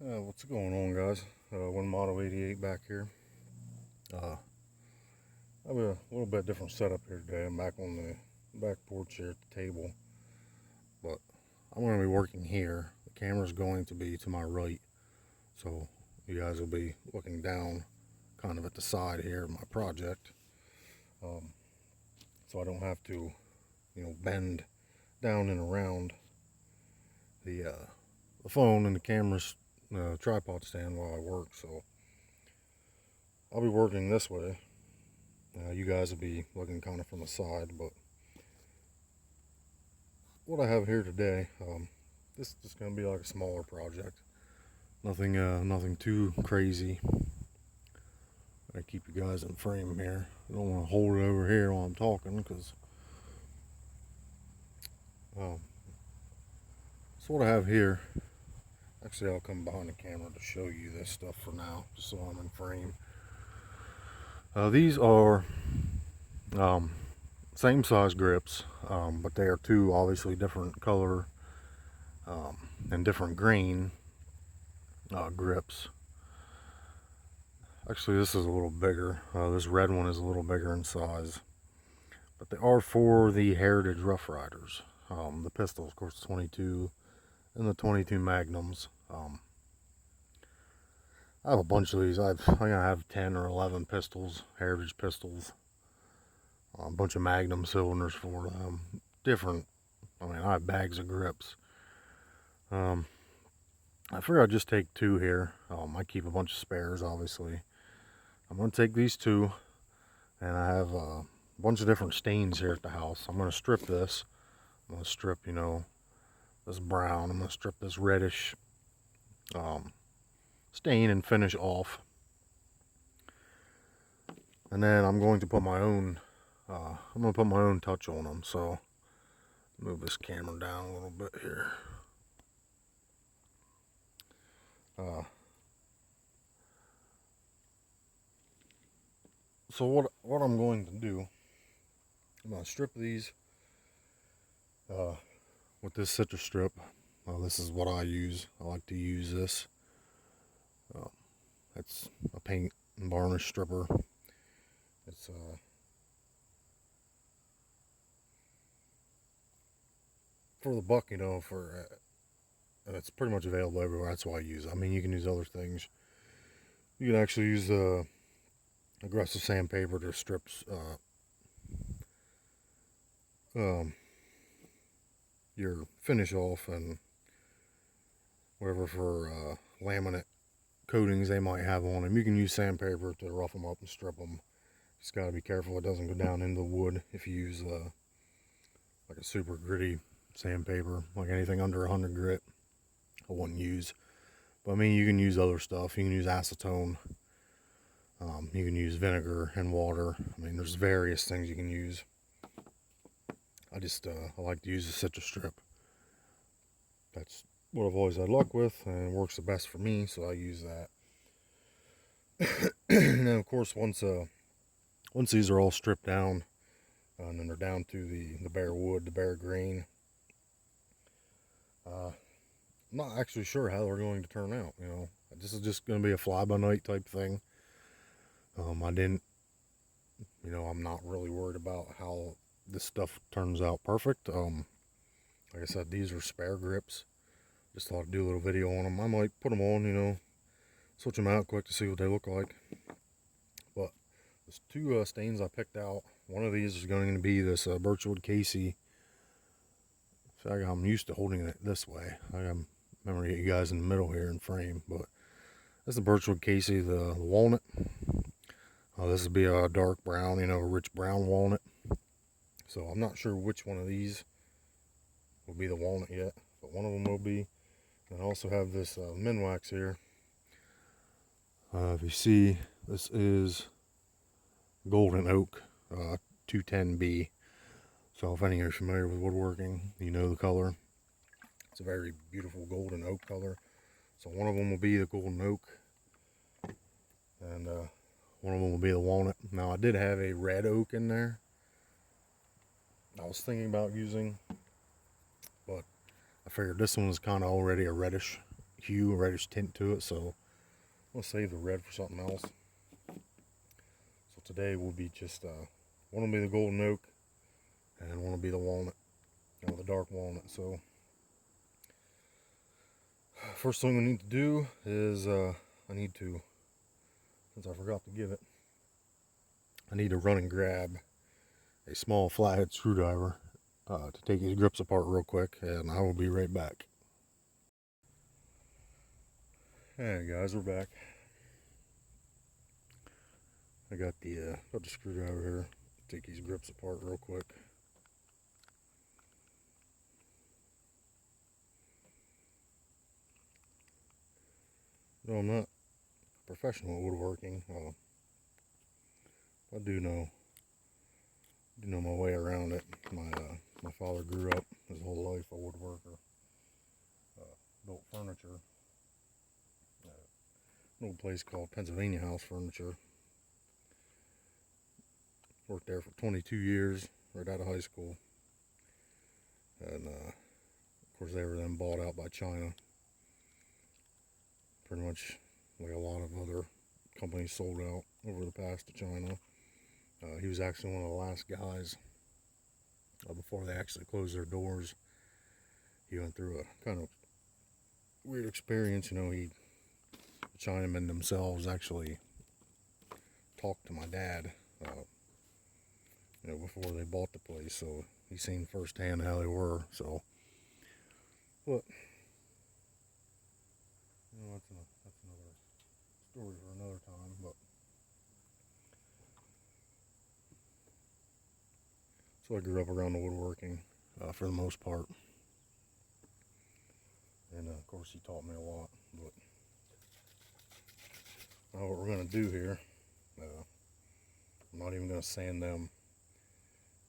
What's going on, guys? One Model 88 back here. I have a little bit different setup here today. I'm back on the back porch here at the table, but I'm going to be working here. The camera's going to be to my right, so you guys will be looking down kind of at the side here of my project, so I don't have to, bend down and around the phone and the camera's tripod stand while I work. So I'll be working this way. You guys will be looking kind of from the side, but what I have here today, this is going to be like a smaller project. Nothing too crazy. I keep you guys in frame here. I don't want to hold it over here while I'm talking, because so what I have here. Actually, I'll come behind the camera to show you this stuff for now, just so I'm in frame. These are same size grips, but they are two obviously different color and different grain grips. Actually, this is a little bigger. This red one is a little bigger in size, but they are for the Heritage Rough Riders. The pistol, of course, 22 and the 22 Magnums. I have a bunch of these. I think I have 10 or 11 pistols, Heritage pistols. A bunch of Magnum cylinders for them. Different. I have bags of grips. I figured I'd just take two here. I keep a bunch of spares, obviously. I'm going to take these two, and I have a bunch of different stains here at the house. I'm going to strip this. I'm going to strip, this brown. I'm going to strip this reddish stain and finish off. And then I'm going to put my own touch on them. So move this camera down a little bit here. So what I'm going to do, I'm going to strip these with this citrus strip. This is what I use. I like to use this. It's a paint and varnish stripper. It's for the buck, it's pretty much available everywhere. That's why I use it. You can use other things. You can actually use aggressive sandpaper to strip your finish off, and whatever for laminate coatings they might have on them. You can use sandpaper to rough them up and strip them. Just got to be careful it doesn't go down into the wood if you use like a super gritty sandpaper, like anything under 100 grit I wouldn't use. But you can use other stuff. You can use acetone. You can use vinegar and water. There's various things you can use. I like to use the citrus strip. That's what I've always had luck with, and it works the best for me, so I use that. And then, of course, once these are all stripped down, and then they're down to the bare wood, the bare grain, I'm not actually sure how they're going to turn out. This is just going to be a fly-by-night type thing. I'm not really worried about how this stuff turns out perfect. Like I said, these are spare grips. Just thought I'd do a little video on them. I might put them on, switch them out quick to see what they look like. But there's two stains I picked out. One of these is going to be this birchwood Casey. I'm used to holding it this way. I'm remember to get you guys in the middle here in frame, but that's the birchwood Casey, the walnut. This would be a dark brown, a rich brown walnut. So I'm not sure which one of these will be the walnut yet, but one of them will be. And I also have this Minwax here. If you see, this is golden oak 210B. So if any of you are familiar with woodworking, you know the color. It's a very beautiful golden oak color. So one of them will be the golden oak, and one of them will be the walnut. Now, I did have a red oak in there I was thinking about using, but I figured this one is kind of already a reddish hue, a reddish tint to it, so I'll save the red for something else. So today will be just, one will be the golden oak, and one will be the walnut, the dark walnut. So first thing we need to do is, I need to, since I forgot to give it, I need to run and grab a small flathead screwdriver to take these grips apart real quick, and I will be right back. Hey guys, we're back. I got the screwdriver here. Take these grips apart real quick. No, I'm not professional at woodworking. I do know my way around it. My father grew up his whole life a woodworker. Built furniture. An old place called Pennsylvania House Furniture. Worked there for 22 years, right out of high school. And of course they were then bought out by China. Pretty much like a lot of other companies sold out over the past to China. He was actually one of the last guys before they actually closed their doors. He went through a kind of weird experience. The Chinamen themselves actually talked to my dad, before they bought the place, so he's seen firsthand how they were. So, but that's another story for another time. But so I grew up around the woodworking for the most part, and of course he taught me a lot. But now what we're gonna do here, I'm not even gonna sand them.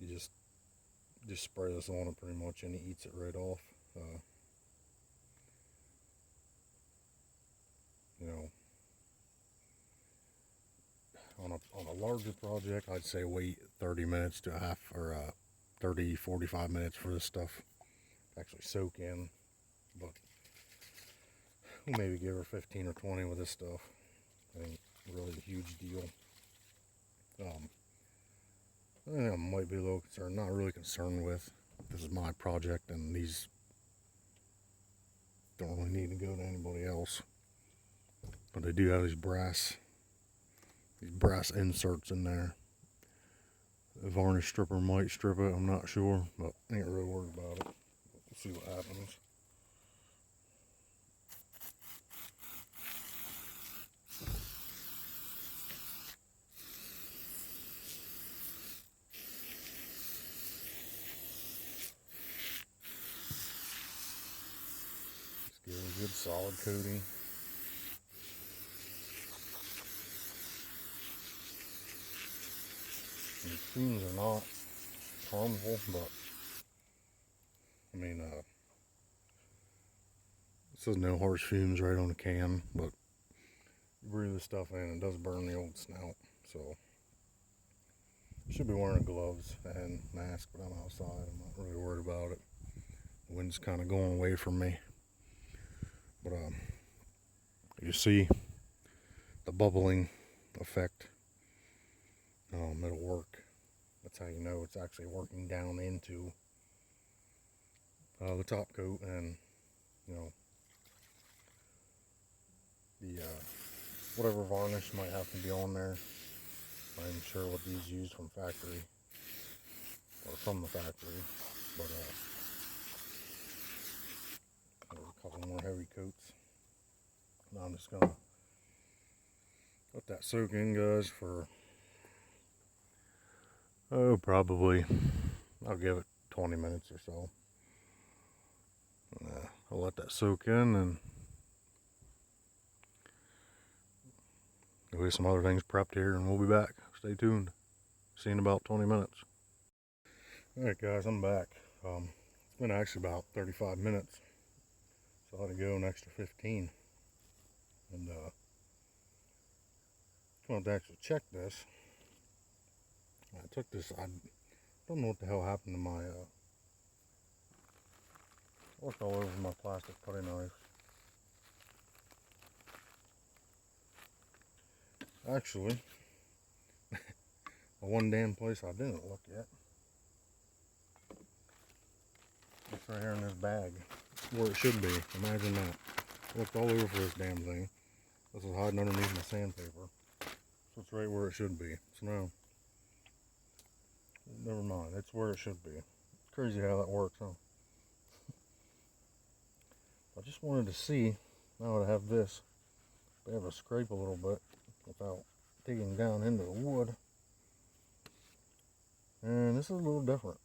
You just spray this on it pretty much, and it eats it right off. On a larger project, I'd say wait 30 minutes to a half, or 30, 45 minutes for this stuff to actually soak in. But we'll maybe give her 15 or 20 with this stuff. It ain't really a huge deal. I think I might be a little concerned, not really concerned with. This is my project, and these don't really need to go to anybody else. But they do have these brass inserts in there. The varnish stripper might strip it, I'm not sure, but I ain't really worried about it. We'll see what happens. Let's give it a good solid coating. The fumes are not harmful, but it says no harsh fumes right on the can, but you breathe this stuff in, it does burn the old snout. So I should be wearing gloves and mask when I'm outside. I'm not really worried about it. The wind's kind of going away from me, but you see the bubbling effect. It'll work. That's how you know it's actually working down into the top coat, and the whatever varnish might have to be on there. I'm sure what these used from factory, or from the factory, but there's a couple more heavy coats. Now I'm just gonna let that soak in, guys, for probably, I'll give it 20 minutes or so. I'll let that soak in, and there'll be some other things prepped here, and we'll be back. Stay tuned. See you in about 20 minutes. Alright guys, I'm back. It's been actually about 35 minutes, so I had to go an extra 15. And I wanted to actually check this. I took this, I don't know what the hell happened to my, worked all over my plastic putty knife. Actually, the one damn place I didn't look at. It's right here in this bag. Where it should be. Imagine that. Looked all over for this damn thing. This is hiding underneath my sandpaper. So it's right where it should be. So now, never mind. It's where it should be. Crazy how that works, huh? I just wanted to see, now that I have this, be able to scrape a little bit without digging down into the wood. And this is a little different.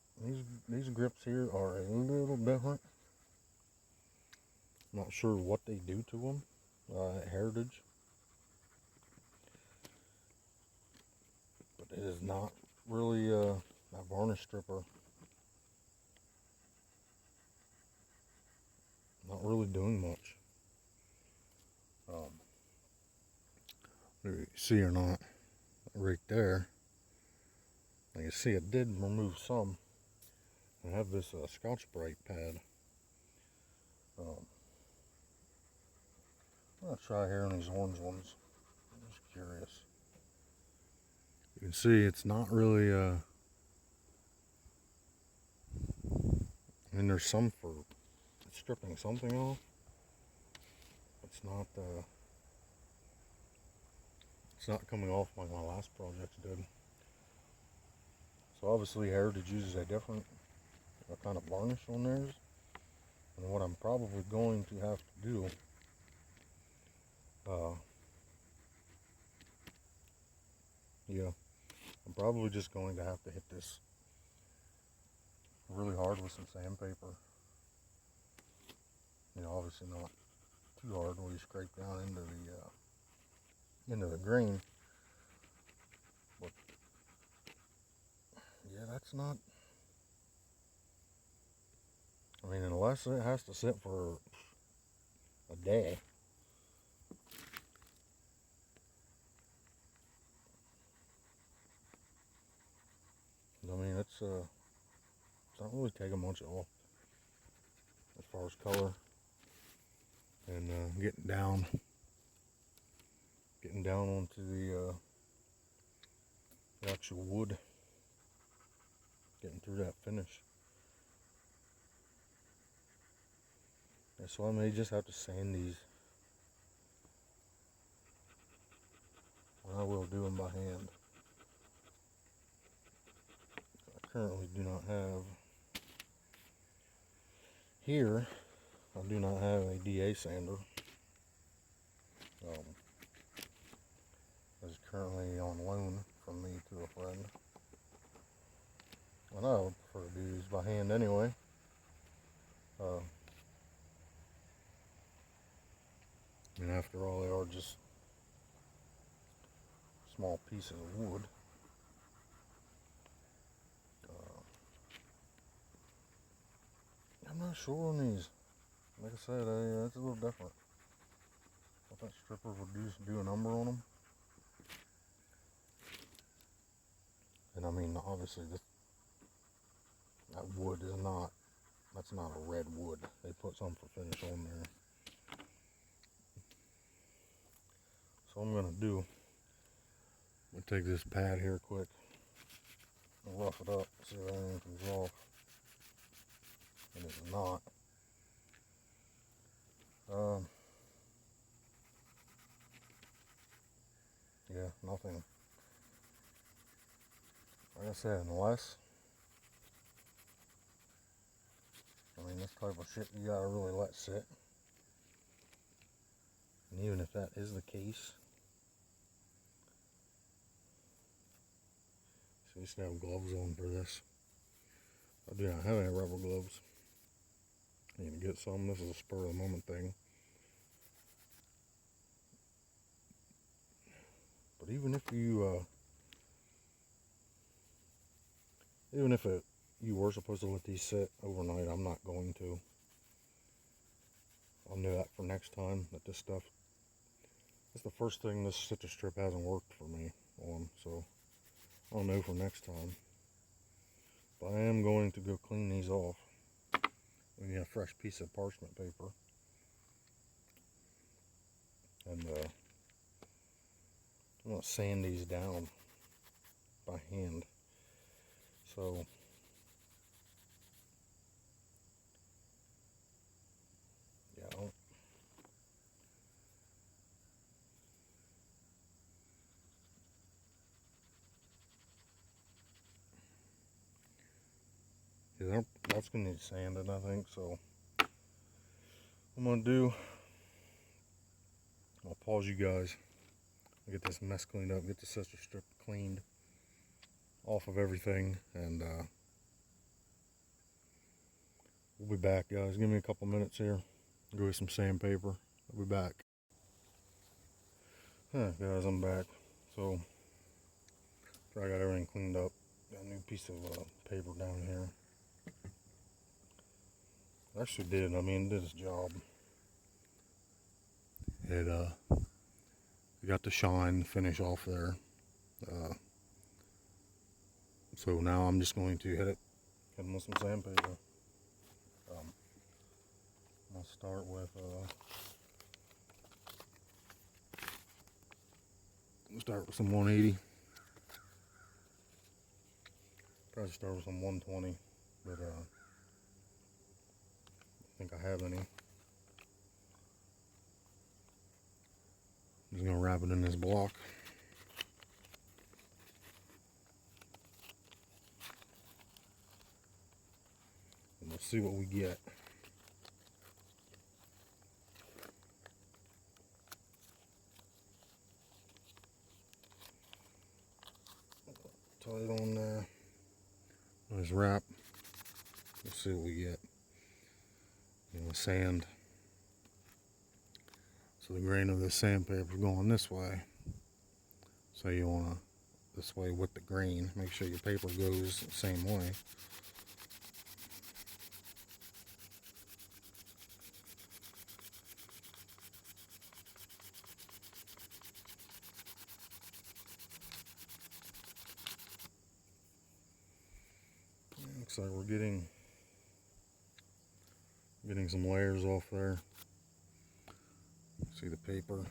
These grips here are a little different. I'm not sure what they do to them at Heritage. But it is not really a varnish stripper. Not really doing much. Whether you see or not, right there, you can see it did remove some. I have this Scotch-Brite pad. I'm gonna try here on these orange ones. I'm just curious. You can see it's not really. I mean, there's some for stripping something off. It's not. It's not coming off like my last projects did. So obviously Heritage uses a different kind of varnish on theirs. And what I'm probably going to have to do, yeah, I'm probably just going to have to hit this really hard with some sandpaper. You know, obviously not too hard where you scrape down into the grain. But yeah, that's not. I mean, unless it has to sit for a day. I mean, it's not really taking much at all as far as color and getting down onto the actual wood, getting through that finish. Yeah, so I may just have to sand these. I will do them by hand. I currently do not have here. I do not have a DA sander. It's currently on loan from me to a friend. And I would prefer to do these by hand anyway. And after all, they are just small pieces of wood. I'm not sure on these. Like I said, it's a little different. I thought strippers would just do a number on them. And I mean, obviously, that wood is not, that's not a red wood. They put some for finish on there. So I'm going to do, I'm going to take this pad here quick and rough it up, see if anything comes off. And it's not. Yeah, nothing. Like I said, unless, I mean, this type of shit you gotta really let sit. And even if that is the case, so you just have gloves on for this. I do not have any rubber gloves. I need to get some. This is a spur of the moment thing. But even if you, you were supposed to let these sit overnight, I'm not going to. I'll know that for next time, that this stuff, that's the first thing this citrus strip hasn't worked for me on, so I'll know for next time. But I am going to go clean these off. We need a fresh piece of parchment paper. And I'm going to sand these down by hand. So yeah, that's going to need sanding, I think. So what I'm going to do, I'll pause you guys, get this mess cleaned up, get the sister strip cleaned off of everything, and we'll be back, guys. Give me a couple minutes here. Go get some sandpaper. I'll be back. Guys, I'm back. So after I got everything cleaned up, got a new piece of paper down here. Actually did. I mean, did its job. It got the shine finish off there. So now I'm just going to hit them with some sandpaper. I'll start with some 180. Probably start with some 120, but I think I have any. I'm just gonna wrap it in this block. And we'll see what we get. Tie it on there. Nice wrap. Let's see what we get. Sand. So the grain of the sandpaper is going this way. So you want to this way with the grain. Make sure your paper goes the same way. Looks like we're getting some layers off there. See the paper. This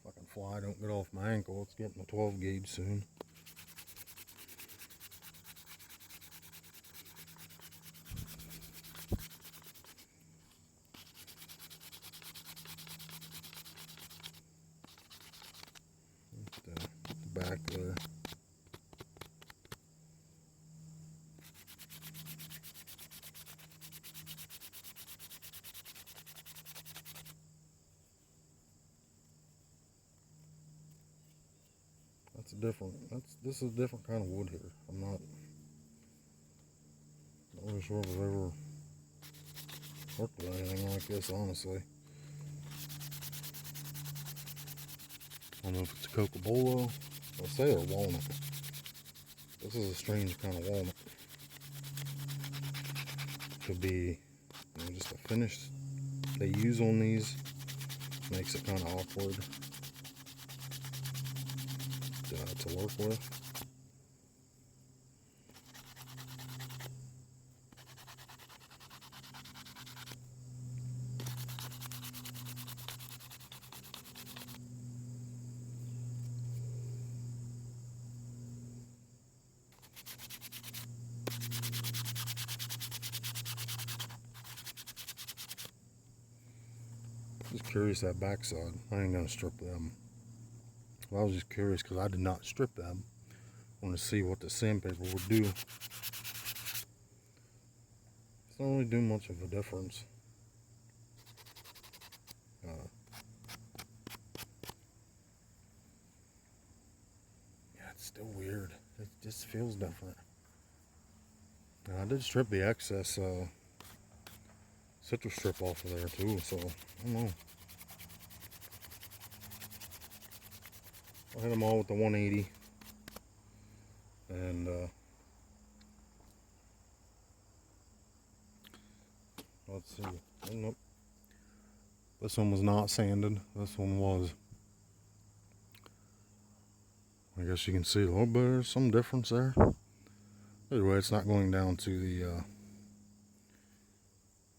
fucking fly don't get off my ankle. It's getting a 12 gauge soon. The back there. This is a different kind of wood here. I'm not really sure if I've ever worked with anything like this, honestly. I don't know if it's a cocobolo. I'll say a walnut. This is a strange kind of walnut. Could be, just a finish they use on these. Makes it kind of awkward to work with. Just curious that backside. I ain't gonna strip them. I was just curious because I did not strip them. I want to see what the sandpaper would do. It's not really do much of a difference. Yeah, it's still weird. It just feels different. And I did strip the excess citrus strip off of there too, so I don't know. I'll hit them all with the 180. And let's see. Oh, nope. This one was not sanded. This one was. I guess you can see a little bit. There's some difference there. Either way, it's not going down to the.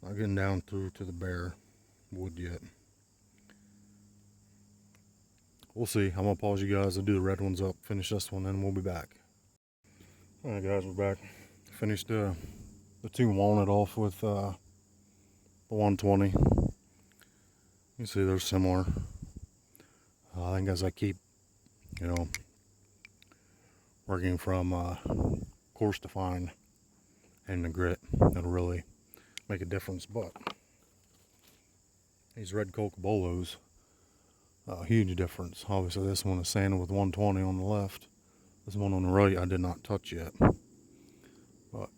Not getting down through to the bare wood yet. we'll see. I'm gonna pause you guys and do the red ones up, finish this one, and we'll be back. All right, guys, we're back. Finished the two walnut off with the 120. You see they're similar. I think as I keep, working from coarse to fine and the grit, that'll really make a difference. But these red Coca-Bolos, huge difference. Obviously this one is sanded with 120 on the left. This one on the right I did not touch yet. But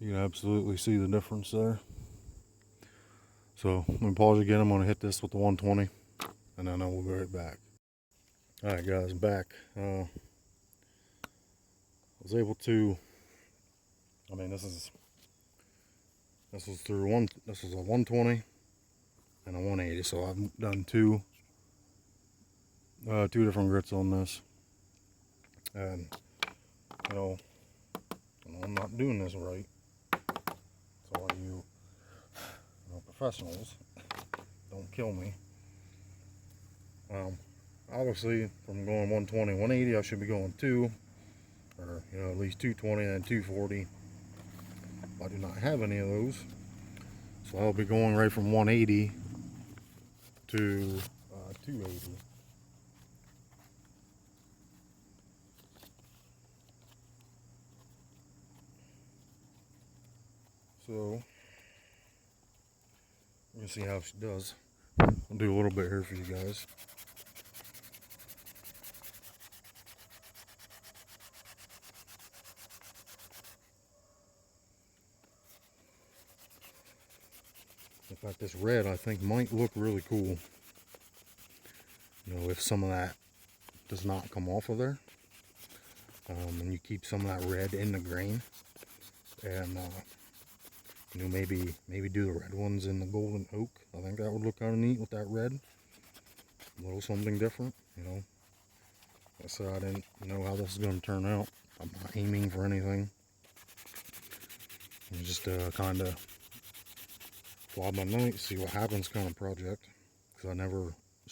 you can absolutely see the difference there. So I'm going to pause again. I'm going to hit this with the 120 and then I will be right back. Alright guys, I'm back. I was able to, this is through this is a 120 and a 180, so I've done two different grits on this. And I'm not doing this right. So all you professionals, don't kill me. Obviously from going 120, 180, I should be going 2, or at least 220 and 240. I do not have any of those, so I'll be going right from 180 to 280. So we're gonna see how she does. I'll do a little bit here for you guys. In fact, this red I think might look really cool. If some of that does not come off of there, and you keep some of that red in the grain, and maybe do the red ones in the golden oak. I think that would look kind of neat with that red. A little something different, Like I said, I didn't know how this is going to turn out. I'm not aiming for anything. It's just kind of fly by night, see what happens kind of project. Because I never